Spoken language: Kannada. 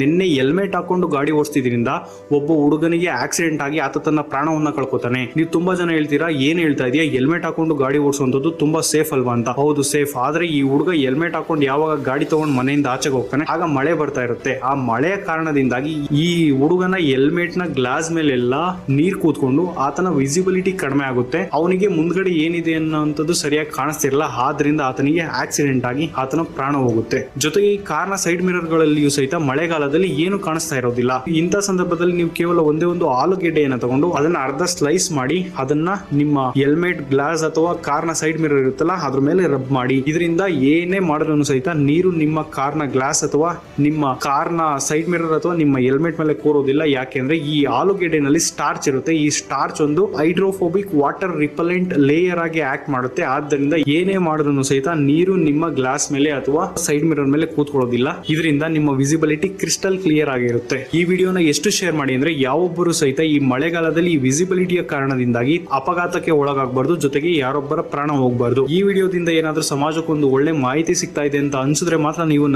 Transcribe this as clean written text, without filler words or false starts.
ನಿನ್ನೆ ಹೆಲ್ಮೆಟ್ ಹಾಕೊಂಡು ಗಾಡಿ ಓಡಿಸ್ತಿದ್ರಿಂದ ಒಬ್ಬ ಹುಡುಗನಿಗೆ ಆಕ್ಸಿಡೆಂಟ್ ಆಗಿ ಆತ ತನ್ನ ಪ್ರಾಣವನ್ನ ಕಳ್ಕೊತಾನೆ. ನೀವು ತುಂಬಾ ಜನ ಹೇಳ್ತೀರಾ, ಏನ್ ಹೇಳ್ತಾ ಇದೆಯಾ, ಹೆಲ್ಮೆಟ್ ಹಾಕೊಂಡು ಗಾಡಿ ಓಡಿಸುವಂತದ್ದು ತುಂಬಾ ಸೇಫ್ ಅಲ್ವಾ ಅಂತ. ಹೌದು ಸೇಫ್, ಆದ್ರೆ ಈ ಹುಡುಗ ಹೆಲ್ಮೆಟ್ ಹಾಕೊಂಡು ಯಾವಾಗ ಗಾಡಿ ತಗೊಂಡು ಮನೆಯಿಂದ ಆಚೆಗೆ ಹೋಗ್ತಾನೆ ಆಗ ಮಳೆ ಬರ್ತಾ ಇರುತ್ತೆ. ಆ ಮಳೆಯ ಕಾರಣದಿಂದಾಗಿ ಈ ಹುಡುಗನ ಹೆಲ್ಮೆಟ್ ನ ಗ್ಲಾಸ್ ಮೇಲೆಲ್ಲ ನೀರ್ ಕೂತ್ಕೊಂಡು ಆತನ ವಿಸಿಬಿಲಿಟಿ ಕಡಿಮೆ ಆಗುತ್ತೆ. ಅವನಿಗೆ ಮುಂದ್ಗಡೆ ಏನಿದೆ ಅನ್ನೋಂಥದ್ದು ಸರಿಯಾಗಿ ಕಾಣಿಸ್ತಿರಲ್ಲ. ಆದ್ರಿಂದ ಆತನಿಗೆ ಆಕ್ಸಿಡೆಂಟ್ ಆಗಿ ಆತನ ಪ್ರಾಣ ಹೋಗುತ್ತೆ. ಜೊತೆಗೆ ಈ ಕಾರ್ನ ಸೈಡ್ ಮಿರರ್ ಗಳಲ್ಲಿಯೂ ಸಹಿತ ಮಳೆಗಾಲದಲ್ಲಿ ಏನು ಕಾಣಿಸ್ತಾ ಇರೋದಿಲ್ಲ. ಇಂಥ ಸಂದರ್ಭದಲ್ಲಿ ನೀವು ಕೇವಲ ಒಂದೇ ಒಂದು ಆಲೂಗೆಡ್ಡೆಯನ್ನು ತಗೊಂಡು ಅದನ್ನ ಅರ್ಧ ಸ್ಲೈಸ್ ಮಾಡಿ ಅದನ್ನ ನಿಮ್ಮ ಹೆಲ್ಮೆಟ್ ಗ್ಲಾಸ್ ಅಥವಾ ಕಾರ್ನ ಸೈಡ್ ಮಿರರ್ ಇರುತ್ತಲ್ಲ ಅದ್ರ ಮೇಲೆ ರಬ್ ಮಾಡಿ. ಇದರಿಂದ ಏನೇ ಮಾಡಿದ್ರು ಸಹಿತ ನೀರು ನಿಮ್ಮ ಕಾರ್ನ ಗ್ಲಾಸ್ ಅಥವಾ ನಿಮ್ಮ ಕಾರ್ನ ಸೈಡ್ ಮಿರರ್ ಅಥವಾ ನಿಮ್ಮ ಹೆಲ್ಮೆಟ್ ಮೇಲೆ ಕೂರೋದಿಲ್ಲ. ಯಾಕೆಂದ್ರೆ ಈ ಆಲೂಗೆಡ್ಡೆನಲ್ಲಿ ಸ್ಟಾರ್ಚ್ ಇರುತ್ತೆ. ಈ ಸ್ಟಾರ್ಚ್ ಒಂದು ಹೈಡ್ರೋಫೋಬಿಕ್ ವಾಟರ್ ರಿಪಲೆಂಟ್ ಲೇಯರ್ ಆಗಿ ಆಕ್ಟ್ ಮಾಡುತ್ತೆ. ಆದ್ದರಿಂದ ಏನೇ ಮಾಡಿದ್ರು ಸಹಿತ ನೀರು ನಿಮ್ಮ ಗ್ಲಾಸ್ ಮೇಲೆ ಅಥವಾ ಸೈಡ್ ಮಿರರ್ ಮೇಲೆ ಕೂತ್ಕೊಳ್ಳೋದಿಲ್ಲ. ಇದರಿಂದ ನಿಮ್ಮ ವಿಸಿಬಿಲಿಟಿ ಕ್ರಿಸ್ಟಲ್ ಕ್ಲಿಯರ್ ಆಗಿರುತ್ತೆ. ಈ ವಿಡಿಯೋನ ಎಷ್ಟು ಶೇರ್ ಮಾಡಿ ಅಂದ್ರೆ ಯಾವೊಬ್ಬರು ಸಹಿತ ಈ ಮಳೆಗಾಲದಲ್ಲಿ ಈ ವಿಸಿಬಿಲಿಟಿಯ ಕಾರಣದಿಂದಾಗಿ ಅಪಘಾತಕ್ಕೆ ಒಳಗಾಗಬಾರ್ದು, ಜೊತೆಗೆ ಯಾರೊಬ್ಬರ ಪ್ರಾಣ ಹೋಗಬಾರ್ದು. ಈ ವಿಡಿಯೋದಿಂದ ಏನಾದ್ರೂ ಸಮಾಜಕ್ಕೊಂದು ಒಳ್ಳೆ ಮಾಹಿತಿ ಸಿಗ್ತಾ ಇದೆ ಅಂತ ಅನ್ಸಿದ್ರೆ ಮಾತ್ರ ನೀವು